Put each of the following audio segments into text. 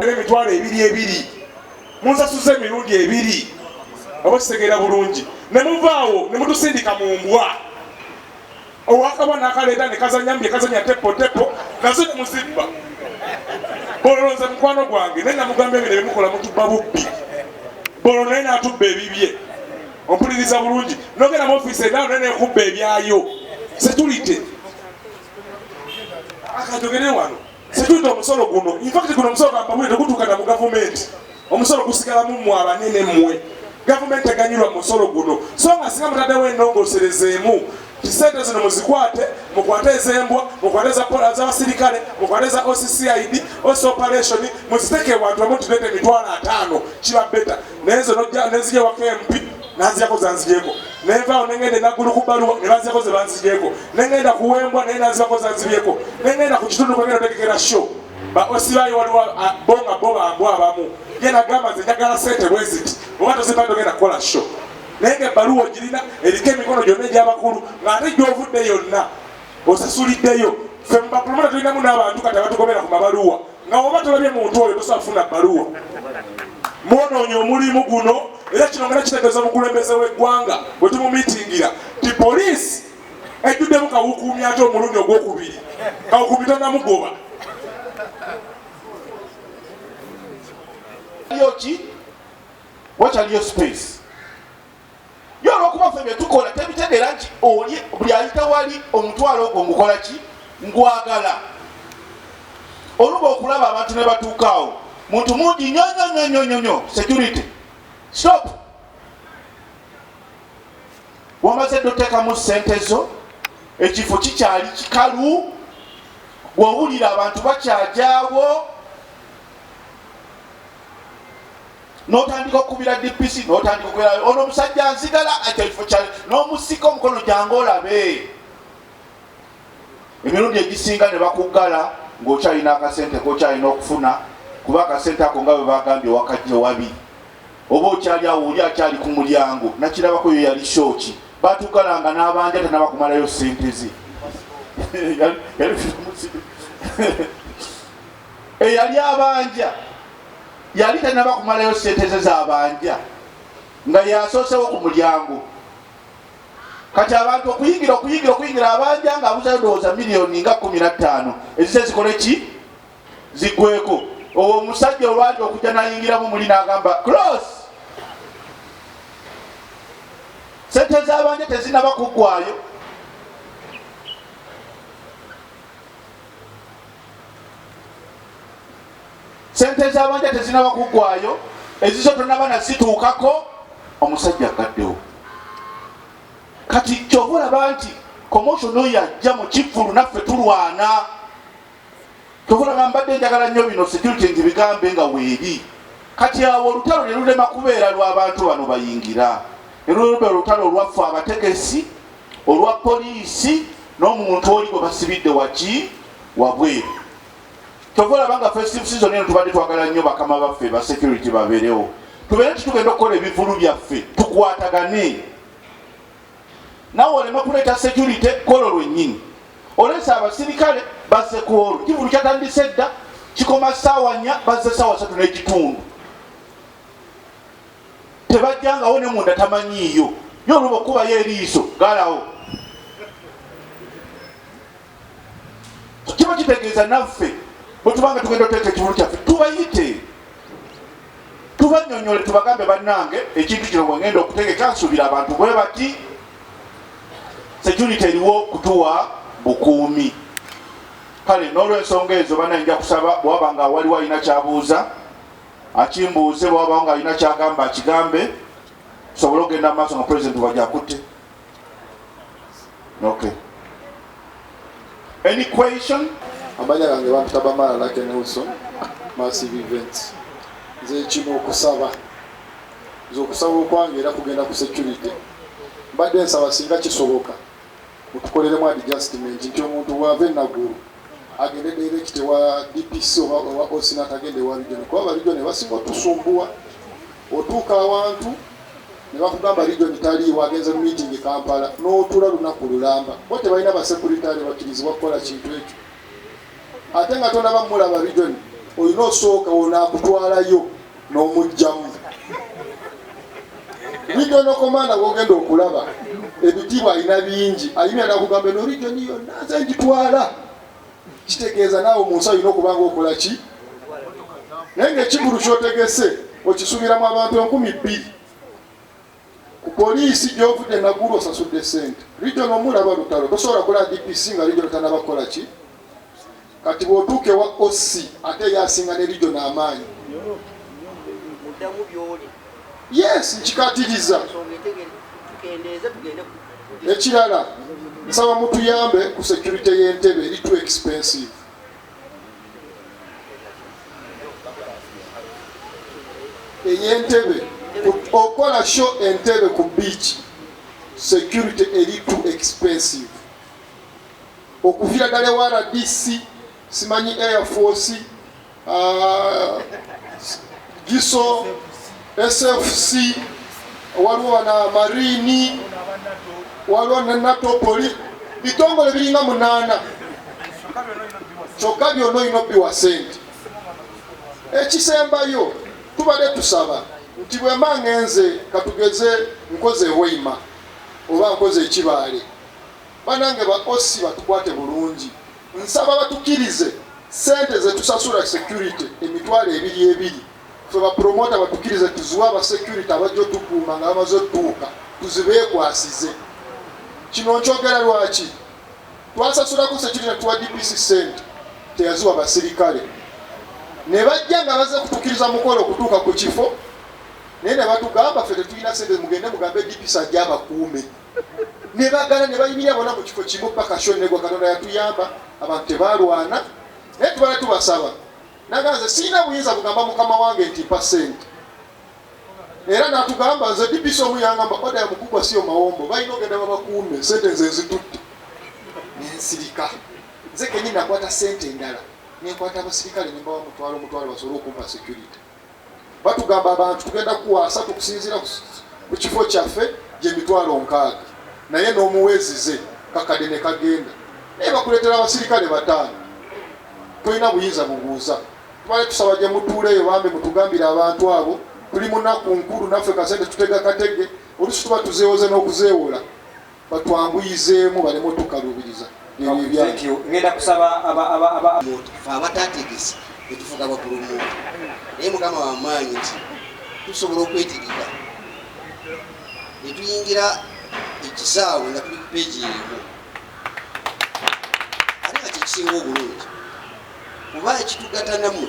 emitwalo ebiri munsasuza emirundi ebiri oba kisegeera bulungi ne muvaawo ne mutusindika mu mbwa owakabona akaleeta ne kazanyambye kazanya tepo nazo ne muzibba bololonze mukwano gwange naye namugamba ebyo ne bimukola mutubba bubbi bolo naye naatubba ebibye ompuliriza bulungi nogenda mu ofiisi enaawo naye nekubba ebyayo setulite akajogere wano setulite omusolo guno infact guno omusolo gambabulire tegutuukana mu gavumenti omusolo gusigalamu mmwe abanene mmwe gavumenti eganyirwa musolo guno so nga singa mutaddewo ennongoserezeemu tisente zino muzikwate mukwate ezembwa mukwate z'abasirikale mukwate za OCCID OS operation muziteke wantu wamu tulete emitwalo 5 kiba beta naye zo nezije waka MP nazijako zanzijeko nevaawo nengende naggulu ku bbaluwa ne bazijako ze banzijeko nengenda kuwembwa naye nazibako zanzibyeko nengenda ku kitundu kwengenda otegekera show ba osibayi waliwo bonga bo bambwa abamu ye nagamba nze njagala sente bweziti oba tozibadde ogenda kukola show naye ebbaluwa ogirina eriko emikono gyonna egy'abakulu ng'ate gy'ovudde yonna osasuliddeyo ffe mu bapulomota tulinamu n'abantu kati abatugobera ku mabaluwa nga oba tolabye muntu oyo tosobola kufuna bbaluwa mwonoonye omulimu guno era kino ngana kitegeeza omukulembeze w'eggwanga bwe tumumiitingira ti poliisi ejjuddemu Kawuukumi ate omulundi ogwokubiri Kawuukumi tannamugoba yoki wakyaliyo space yo olwokuba ffe bye tukola tebitegeera nti oli buli ayita wali omutwalo ogwo ngukola ki ngwagala oluba okulaba abantu ne batuukaawo muntu mungi nyonyonyonyonyo security stop wamaze dotekamu ssente zo ekifo kikyali kikalu bw'owulira abantu bakyajaawo n'otandika okubira DPC n'otandika okubira ono omusajja nzigala ekifo kyali n'omusika omukono gyange olabe emirundi egisinga ne bakuggala ng'okyalina akasente k'okyalina okufuna kuba akasente ako nga bwe bagambye wakajja wabi oba okyali awo oli akyali ku mulyango nakirabako yo yali shooki batugalanga n'abanja tenabakumalayo ssente ze eyali abanja yali tenabakumalayo ssente ze z'abanja nga yasoosewo ku mulyango kati abantu okuyingira abanja ng'abuzayo ndowooza miliyoni nga 15 ezize zikole ki ziggweko owo omusajja olwali okujja nayingiramu muli n'agamba close sente z'abanja tezinaba kuggwayo sente z'abanja tezinaba kuggwayo ezizo tonaba nazituukako omusajja agaddewo kati kyova olaba nti commotion oyo ajja mu kifulu naffe tulwana kyova olaba mbadde njagala nnyo bino security nti bigambe nga weeri kati awo olutalo ne lulema kubeera lw'abantu bano bayingira erulube olutalo olwaffe abategesi olwa poliisi n'omuntu oli gwe basibidde waki wabweru kyova olaba nga festive season eno tubadde twagala nnyo bakama baffe ba security babeerewo tubeere nti tugenda okukola ebivulu byaffe tukwatagane nawe olema kuleeta security kolo lwennyini oleesa abasirikale bazze ku olwo kivulu kyatandise dda kikoma ssaawa 4 bazze ssaawa 3 n'ekitundu tebajjangawo ne munda tamanyiiyo yo oluba okubayo eriiso galawo kiba kitegeeza naffe bwe tubanga tugenda oteeka ekivulu kyaffe tubayite tubanyonyole tubagambe bannange ekintu kino bwengenda okutegeka nsuubira abantu bwe bati security eriwo kutuwa bukuumi kale n'olwensonga ezo banajja kusaba bwaba nga waliwo alina kyabuuza akimbuuze bwaba nga alina kyagamba akigambe tusobole okugenda maaso nga president bwajja akutte okay any question amanya gange bampita Bamala Lake Nelson massive events nze kino okusaba nze okusaba okwange era kugenda ku security mbadde nsaba singa kisoboka mutukoleremu adjustment nti omuntu bw'ava naggulu agende direct wa DPC oba osinata agende wa region kuba ba region basinga otusumbuwa otuuka awantu ne bakugamba region taliiwo agenze mu meeting Kampala n'otula lunaku lulamba bo tebalina basekuritale bakirizibwa kukola kintu ekyo ate nga tonaba mulaba region olina osooka onaakutwalayo n'omugjamu regional komanda gwogenda okulaba ebitiibwa alina bingi ayimira nakugamba eno regioni yonna nze ngitwala kitegeeza naawe mu nsi olina okubanga okola ki naye ngaekigulu kyotegese okisubiramu abantu 2,000 ku poliisi gyovudde nagulu osasudde sente region omulaba lutalo tosobola kola DPC nga region tanabakola ki kati bw'otuuka ewa OC ate yasinga ne region amaanyi yes nkikatiriza ekirala nsaba mutuyambe ku security y'entebe eri too expensive ey'entebe okola show entebe ku beach security eri too expensive okuvira ddala ewa RDC simanyi Air Force giso SFC waliwo na Marine waliwo na NATO bitongole biringa 8 kyokka byonna olina obbiwa sente ekisembayo tubadde tusaba nti bwe mba ngenze katugeze nkoze eweima oba nkoze ekibaale banange ba OC batukwate bulungi nsaba batukirize sente ze tusasula security emitwalo 2 fe bapromota batukirize tuziwa aba security abajja otukuuma nga bamaze otuuka tuzibeekwasize kino nkyogera lwaki twasasulako security tuwa DPC sente teyaziwa basirikale ne bajja nga baze kutukiriza mukolo okutuuka ku kifo naye ne batugamba ffe tetulina sente mugende mugambe DPC ajja abakuume ne bagala ne bayimirira bona mu kifo kimu paka shonegwa Katonda yatuyamba abantu tebalwana naye tubala tubasaba naganze sina buyinza kugamba mukama wange nti mpa sente era natugamba nze DPC omuyangamba oda ya mukubwa siyo mawombo balina ogenda babakuume sente nze nzitutte nensirika nze kenyini nakwata sente endala nenkwata abasirikale nembawa omutwalo basobole okumpa security batugamba abantu tugenda kuwasa tukusinzira ku kifo kyaffe gye 6,000 naye n'omuwezize kakade ne kagenda naye bakuleetera abasirikale 5 tolina buyinza bubuuza tubale tusaba gye mutuuleyo bambe mutugambire abantu abo tuli munaku nkulu naffe kasente tutega katege olusi tuba tuzeewoze n'okuzeewola batwanguyizeemu baleme tukalubiriza ngenda kusaba abatategesi etufuga bapulumuntu naye mukama wamaanyi nti tusobola okwetirira netuyingira ekisaawe nga tuli ku peegi emu ate nga kyekisinga obulungi kuba ekitugatanamu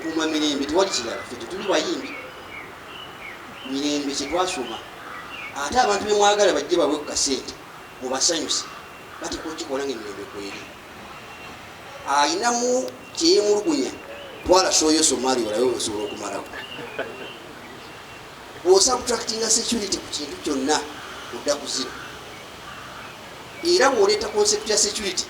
kuuma mirembe tewali kirala ffe tetuli bayimbi mirembe kyetwasoma ate abantu bemwagala bajje babwe ku kasente mubasanyuse bateka okikola ngaemirembe kweri ayinamu kyeyemulugunya twala shoyo somali olabe osobola okumalako bw'osubtractinga security ku kintu kyonna odda ku zero era bw'oleeta concept ya security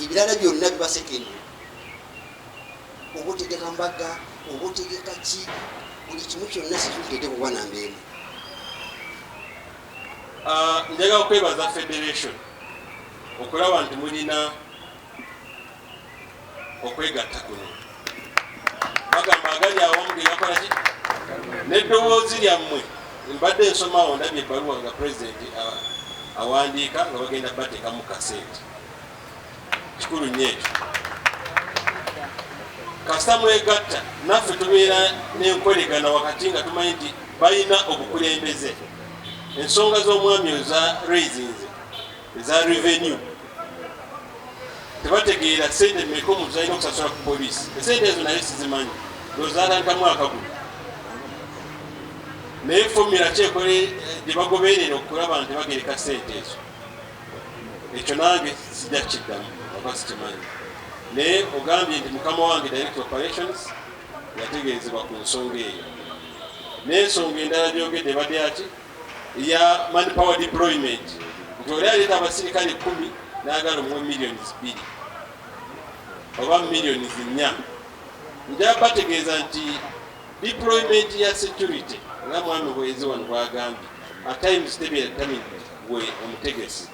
ebirala byonna biba secondary oba otegeka mbaga oba otegeka ki buli kimu kyonna security etekubwa namba emu. Njagala okwebaza federation okulaba nti mulina okwegatta kuno bagamba agali awamu gebakola ki n'eddoboozi lyammwe mbadde nsomawo ndabye ebbaluwa nga pulezidenti awandiika nga bagenda bateekamu kasente kikulu nnyo ekyo kasita mwegatta naffe tubeera n'enkolegana wakati nga tumanyi nti balina obukulembeze ensonga z'omwami eza raisins eza revenue tebategeera sente mmeka omuntu alina okusasula ku poliisi esente ezo naye sizimanyi lozatandika mwaka guno naye fomula kyekole gye bagoberera okulaba nti bagereka sente ezo ekyo nange sijja kiddamu oba sikimanyi naye ogambye nti mukama wange direct operations yategeezebwa ku nsonga eyo n'ensonga endala gyogedde badde ati ya manpower deployment nti oli aleeta abasirikale 10 n'agala omuwe millions 2 oba millions 4 nja bategeeza nti deployment ya security nga mwami bwezi wano bwagambye at times tebeera tamini gwe omutegesi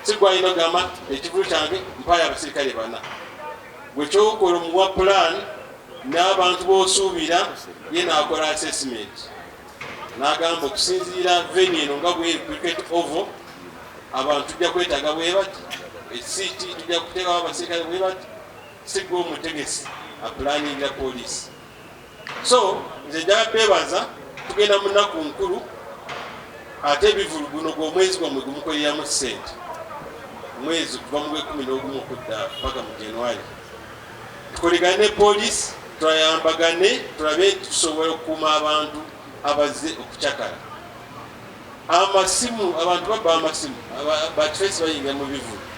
si gwalina ogamba ekivulu kyange mpayo abasirikale 4 gwe kyokola omuwa plan n'abantu b'osuubira ye n'akola assessment n'agamba okusinziira venue eno nga bweri cricket oval abantu tujja kwetaaga bwe bati esiiti tujja kuteekawo abasirikale bwe bati sigwa omutegesi apulaningira poliisi. So nze njala kwebaza tugenda mu nnaku nkulu ate ebivuluguno gw'omwezi gwammwe gumukoleramu ssente omwezi kuva mu gwe11 okudda paka mu January. Tukoligane ne poliisi twayambagane tulabe tusobola okukuuma abantu abazze okucakala. Amasimu abantu babba amasimu bakifeesi bayingira mu bivulu